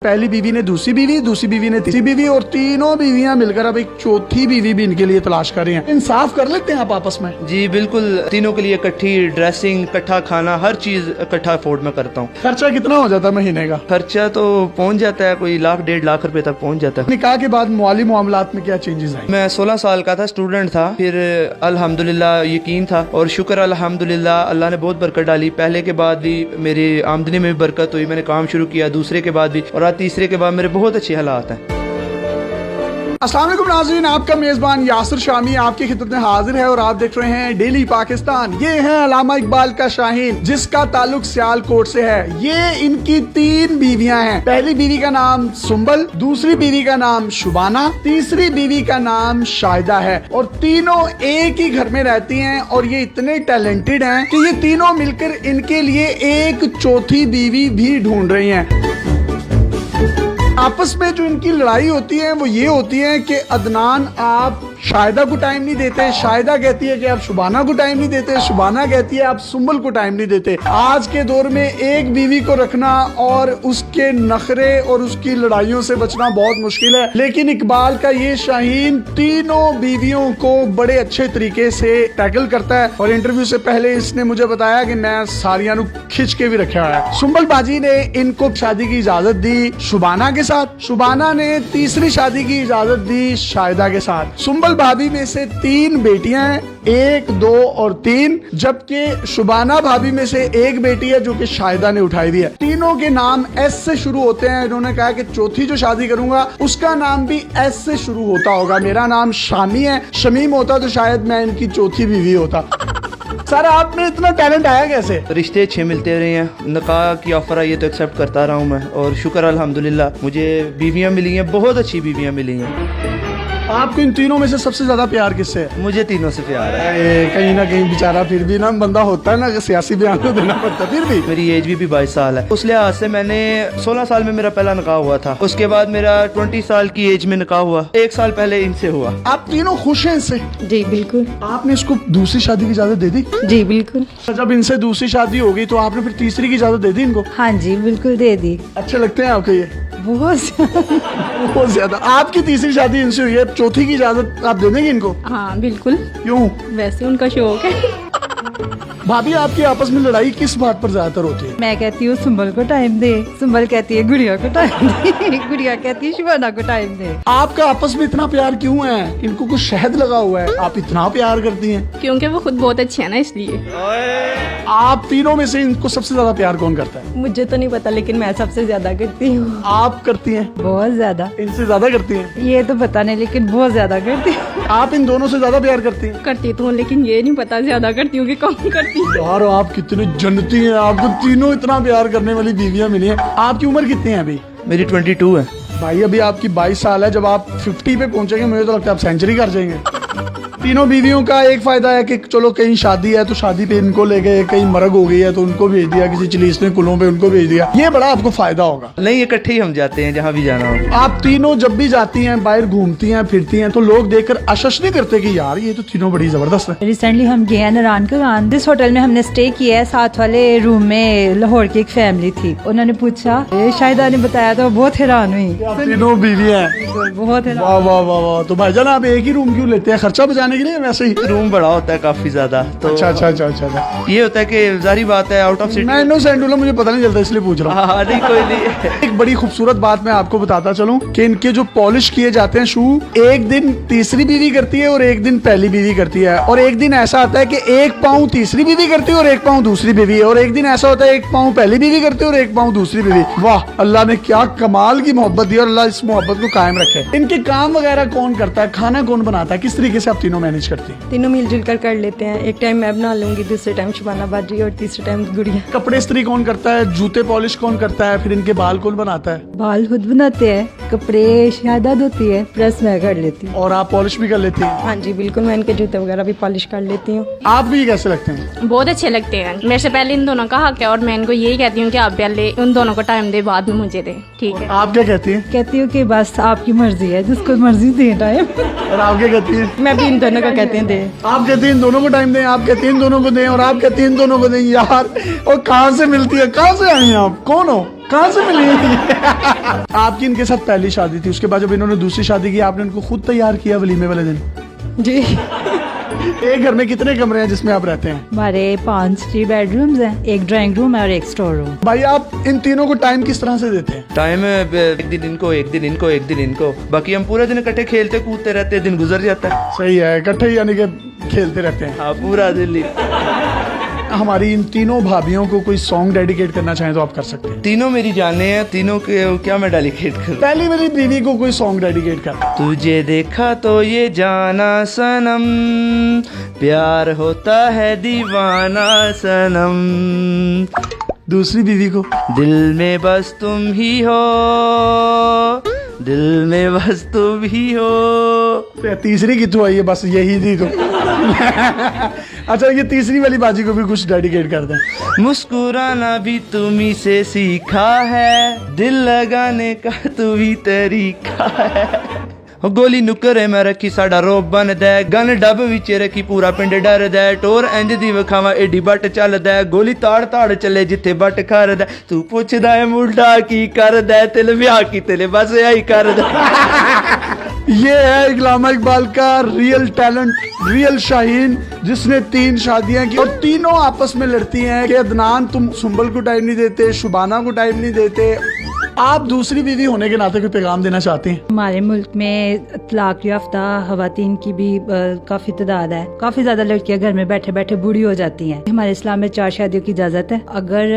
पहली बीवी ने दूसरी बीवी ने तीसरी बीवी और तीनों बीवियां मिलकर अब एक चौथी बीवी भी इनके लिए तलाश कर रही हैं। इंसाफ कर लेते हैं आप आपस में? जी बिल्कुल, तीनों के लिए इकट्ठी ड्रेसिंग, इकट्ठा खाना, हर चीज इकट्ठा अफोर्ड में करता हूँ। खर्चा कितना हो जाता है महीने का? खर्चा तो पहुँच जाता है कोई 1,00,000-1,50,000 रुपए तक पहुँच जाता है। निकाह के बाद माली मामलात में क्या चेंजेस आए? मैं 16 साल का था, स्टूडेंट था, फिर अल्हम्दुलिल्लाह यकीन था और शुक्र अल्हम्दुलिल्लाह अल्लाह ने बहुत बरकत डाली। पहले के बाद भी मेरी आमदनी में भी बरकत हुई, मैंने काम शुरू किया, दूसरे के बाद भी, और आज तीसरे के बाद मेरे बहुत अच्छे हालात हैं। अस्सलाम वालेकुम नाज़रीन, आपका मेज़बान यासिर शामी आपकी खिदमत में हाजिर है और आप देख रहे हैं डेली पाकिस्तान। ये है अल्लामा इकबाल का शाहीन, जिसका ताल्लुक सियालकोट से है। ये इनकी 3 बीवियां हैं। पहली बीवी का नाम सुंबल, दूसरी बीवी का नाम शुबाना, तीसरी बीवी का नाम शाहिदा है और तीनों एक ही घर में रहती हैं। और ये इतने टैलेंटेड हैं कि ये तीनों मिलकर इनके लिए एक चौथी बीवी भी ढूंढ रही हैं। आपस में जो इनकी लड़ाई होती है वो ये होती है कि अदनान आप शाहिदा को टाइम नहीं देते, शाहिदा कहती है कि आप शुबाना को टाइम नहीं देते, शुबाना कहती है आप सुंबल को टाइम नहीं देते। आज के दौर में एक बीवी को रखना और उसके नखरे और उसकी लड़ाइयों से बचना बहुत मुश्किल है, लेकिन इकबाल का ये शाहीन तीनों बीवियों को बड़े अच्छे तरीके से टैकल करता है। और इंटरव्यू से पहले इसने मुझे बताया कि मैं सारियां खिंच के भी रखा है। सुंबल बाजी ने इनको शादी की इजाजत दी शुबाना के साथ, शुबाना ने तीसरी शादी की इजाजत दी शाहिदा के साथ। सुंबल भाभी में से 3 बेटियां हैं, 1, 2 और 3, जबकि शुबाना भाभी में से 1 बेटी है जो कि शाहिदा ने उठाई हुई है। तीनों के नाम एस से शुरू होते हैं। इन्होंने कहा कि चौथी जो शादी करूंगा उसका नाम भी एस से शुरू होता होगा। मेरा नाम शामी है, शमीम होता तो शायद मैं इनकी चौथी बीवी होता। सर आप में इतना टैलेंट आया कैसे? रिश्ते अच्छे मिलते रहे हैं, निकाह की ऑफर आई है तो एक्सेप्ट करता रहा हूँ मैं, और शुक्र अल्हम्दुलिल्लाह मुझे बीवियाँ मिली हैं, बहुत अच्छी बीवियाँ मिली हैं। आपको इन तीनों में से सबसे ज्यादा प्यार किससे है? मुझे तीनों से प्यार है। कहीं ना कहीं बेचारा फिर भी ना बंदा होता है ना कि सियासी बयान तो देना पड़ता है। फिर भी मेरी एज भी 22 साल है, उस लिहाज से मैंने 16 साल में मेरा पहला निकाह हुआ था, उसके बाद मेरा 20 साल की एज में निकाह हुआ, 1 साल पहले इनसे हुआ। आप तीनों खुश हैं इससे? जी बिल्कुल। आपने इसको दूसरी शादी की इजाजत दे दी? जी बिल्कुल। जब इनसे दूसरी शादी हो गई तो आपने फिर तीसरी की इजाजत दे दी इनको? हाँ जी बिल्कुल दे दी। अच्छे लगते हैं आपको ये? बहुत ज्यादा। आपकी तीसरी शादी इनसे हुई है, चौथी की इजाजत आप दे देंगे इनको? हाँ बिल्कुल। क्यों? वैसे उनका शौक है। भाभी आपकी आपस में लड़ाई किस बात पर ज्यादातर होती है? मैं कहती हूँ सुंबल को टाइम दे, सुंबल कहती है गुड़िया को टाइम दे, गुड़िया कहती है शुबाना को टाइम दे। आपका आपस में इतना प्यार क्यों है? इनको कुछ शहद लगा हुआ है, आप इतना प्यार करती हैं? क्योंकि वो खुद बहुत अच्छी है ना, इसलिए। आप तीनों में से इनको सबसे ज्यादा प्यार कौन करता है? मुझे तो नहीं पता, लेकिन मैं सबसे ज्यादा करती हूँ। आप करती हैं? बहुत ज्यादा। इनसे ज्यादा करती हैं? ये तो पता नहीं, लेकिन बहुत ज्यादा करती हूँ। आप इन दोनों से ज्यादा प्यार करती हैं? करती तो हूँ, लेकिन ये नहीं पता ज्यादा करती हूँ कि कम करती हूँ। यार आप कितनी जन्नती हैं, आपको तीनों इतना प्यार करने वाली बीवियां मिली हैं। आपकी उम्र कितनी है अभी? मेरी 22 है। भाई अभी आपकी 22 साल है, जब आप 50 पे पहुंचेंगे मुझे तो लगता है आप सेंचुरी कर जाएंगे। तीनों बीवियों का एक फायदा है कि चलो कहीं शादी है तो शादी पे इनको ले गए, कहीं मरग हो गई है तो उनको भेज दिया, किसी चिलीसने कुलों पे उनको भेज दिया। ये बड़ा आपको फायदा होगा। नहीं, इकट्ठे ही हम जाते हैं जहाँ भी जाना हो। आप तीनों जब भी जाती हैं, बाहर घूमती हैं, फिरती हैं, तो लोग देखकर आशश नहीं करते कि यार ये तो तीनों बड़ी जबरदस्त है? रिसेंटली हम गए हैं नारायण का, जिस होटल में हमने स्टे किया है, साथ वाले रूम में लाहौर की एक फैमिली थी। उन्होंने पूछा, शाहिदा ने बताया तो बहुत हैरान हुई। आप तीनों बीवी हैं? बहुत हैरान। वाह वाह वाह वाह। तो भाईजान आप एक ही रूम क्यों लेते हैं? खर्चा बचाने के लिए? वैसे ही रूम बड़ा होता है काफी ज्यादा, तो अच्छा। ये होता है कि जारी बात है आउट ऑफ सिटी। मैं इनोसेंट हूं, मुझे पता नहीं चलता इसलिए पूछ रहा हूँ। हाँ नहीं कोई नहीं। एक बड़ी खूबसूरत बात मैं आपको बताता चलूं कि इनके जो पॉलिश किए जाते हैं शू, एक दिन तीसरी बीवी करती है और एक दिन पहली बीवी करती है। और एक दिन ऐसा आता है कि 1 पाँव तीसरी बीवी करती है और 1 पाँव दूसरी बीवी, और एक दिन ऐसा होता है 1 पाँव पहली बीवी करती है और 1 पाँव दूसरी बीवी। वाह, अल्लाह ने क्या कमाल की मोहब्बत दी और अल्लाह इस मोहब्बत को कायम रखे। इनके काम वगैरह कौन करता है? खाना कौन बनाता है? किस तरीके से आप तीनों मैनेज करती हैं? तीनों मिलजुल कर लेते हैं। एक टाइम मैं बना लूंगी, दूसरे टाइम शुबाना बाजी और तीसरे टाइम गुड़िया। कपड़े इस्त्री कौन करता है? जूते पॉलिश कौन करता है? फिर इनके बाल कौन बनाता है? बाल खुद बनाते हैं, कपड़े शाहिदा धोती है, प्रेस मैं कर लेती हूँ। और आप पॉलिश भी कर लेती हैं? हाँ जी बिल्कुल, मैं इनके जूते वगैरह भी पॉलिश कर लेती हूँ। आप भी कैसे लगते हैं? बहुत अच्छे लगते हैं। मेरे से पहले इन दोनों का हक है और मैं इनको यही कहती हूँ कि आप पहले उन दोनों को टाइम दे, बाद में मुझे दे। ठीक है। आप क्या कहती हैं? कहती हूँ कि बस आपकी मर्जी है, जिसको मर्जी दे टाइम। और आप क्या कहती हैं? मैं भी इन दोनों का कहती हूँ दे। आप कहती हैं इन दोनों को टाइम दें, आप कहती हैं इन दोनों को दें, और आप कहती हैं इन दोनों को दें। यार और कहाँ से मिलती है? कहाँ से आई हैं आप? कौन हो? कहाँ से मिली आपकी इनके साथ पहली शादी थी, उसके बाद जब इन्होंने दूसरी शादी की आपने इनको खुद तैयार किया वलीमे वाले दिन? जी। एक घर में कितने कमरे हैं जिसमें आप रहते हैं? हमारे 3 बेडरूम्स हैं, एक ड्राइंग रूम है और एक स्टोर रूम। भाई आप इन तीनों को टाइम किस तरह से देते हैं? टाइम एक दिन इनको, एक दिन इनको, एक दिन इनको, बाकी हम पूरा दिन इकट्ठे खेलते कूदते रहते हैं, दिन गुजर जाता है। सही है, इकट्ठे यानी कि खेलते रहते हैं। हाँ, पूरा दिन ही। हमारी इन तीनों भाभियों को कोई सॉन्ग डेडिकेट करना चाहें तो आप कर सकते हैं। तीनों मेरी जाने हैं, तीनों के क्या मैं डेडिकेट करूं? पहली मेरी बीवी को कोई सॉन्ग डेडिकेट कर। तुझे देखा तो ये जाना सनम, प्यार होता है दीवाना सनम, दूसरी बीवी को दिल में बस तुम ही हो, दिल में बस तुम ही हो। तीसरी कितों आई है? बस यही थी तो अच्छा, ये तीसरी वाली बाजी को भी कुछ डेडिकेट कर दें। मुस्कुराना भी तुम्ही से सीखा है, दिल लगाने का तू ही तरीका है। गोली नुकरे मैं रखी साडा रोब बन दे, गन डब विच रखी पूरा पिंड डर दे, टोर इंज दी विखावा एडी बट चल दे, गोली ताड़ ताड़ चले जिथे बट कर दे, तू पुछदा है मुंडा की कर दे, तिल ब्याह की तिल बस यही कर दे। ये है इकलामा इकबाल का रियल टैलेंट, रियल शाहीन, जिसने 3 शादियां की और तीनों आपस में लड़ती हैं कि अदनान तुम सुंबल को टाइम नहीं देते, शुबाना को टाइम नहीं देते। आप दूसरी बीवी होने के नाते कोई पैगाम देना चाहती हैं? हमारे मुल्क में तलाक याफ्ता खवातीन की भी काफी तादाद है। काफी ज्यादा लड़कियां घर में बैठे बैठे बूढ़ी हो जाती हैं। हमारे इस्लाम में 4 शादियों की इजाजत है। अगर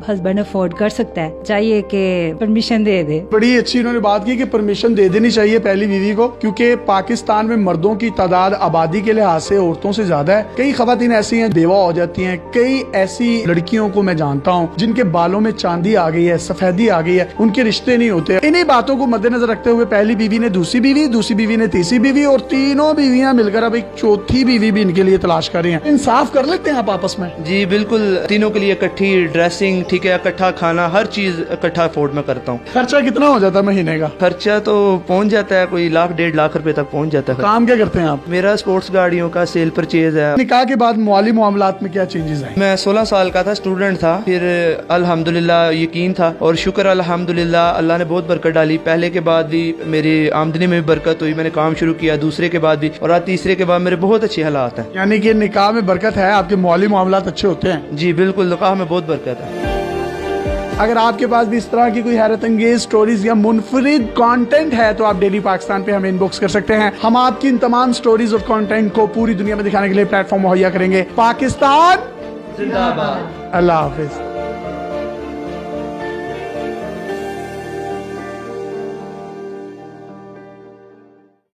हस्बैंड अफोर्ड कर सकता है, चाहिए कि परमिशन दे दे। बड़ी अच्छी इन्होंने बात की कि परमिशन दे देनी चाहिए पहली बीवी को, क्योंकि पाकिस्तान में मर्दों की तादाद आबादी के लिहाज से औरतों से ज्यादा है। कई खवातीन ऐसी हैं बेवा हो जाती हैं। कई ऐसी लड़कियों को मैं जानता हूँ जिनके बालों में चांदी आ गई है, सफेदी आ गई है, उनके रिश्ते नहीं होते। इन्हीं बातों को मद्देनजर रखते हुए पहली बीवी ने दूसरी बीवी, दूसरी बीवी ने तीसरी बीवी और तीनों बीवियां मिलकर अब एक चौथी बीवी भी इनके लिए तलाश कर रही हैं। इंसाफ कर लेते हैं आप आपस में? जी बिल्कुल, तीनों के लिए इकट्ठी ड्रेसिंग, ठीक है, इकट्ठा खाना, हर चीज इकट्ठा अफोर्ड में करता हूँ। खर्चा कितना हो जाता है महीने का? खर्चा तो पहुँच जाता है कोई 1 लाख 1.5 लाख रुपए तक पहुँच जाता है। काम क्या करते हैं आप? मेरा स्पोर्ट्स गाड़ियों का सेल परचेज है। निकाह के बाद माली मामलात में क्या चेंजेस आए? मैं 16 साल का था, स्टूडेंट था, फिर अल्हम्दुलिल्लाह यकीन था और शुक्र अल्हम्दुलिल्लाह अल्लाह ने बहुत बरकत डाली। पहले के बाद भी मेरी आमदनी में भी बरकत हुई, मैंने काम शुरू किया, दूसरे के बाद भी, और आज तीसरे के बाद मेरे बहुत अच्छे हालात हैं। यानी कि निकाह में बरकत है, आपके माली मामलात अच्छे होते हैं? जी बिल्कुल, निकाह में बहुत बरकत है। अगर आपके पास भी इस तरह की कोई हैरत अंगेज स्टोरीज या मुनफरिद कंटेंट है तो आप डेली पाकिस्तान पे हमें इनबॉक्स कर सकते हैं। हम आपकी इन तमाम स्टोरीज और कंटेंट को पूरी दुनिया में दिखाने के लिए प्लेटफॉर्म मुहैया करेंगे। पाकिस्तान जिंदाबाद। अल्लाह हाफिज।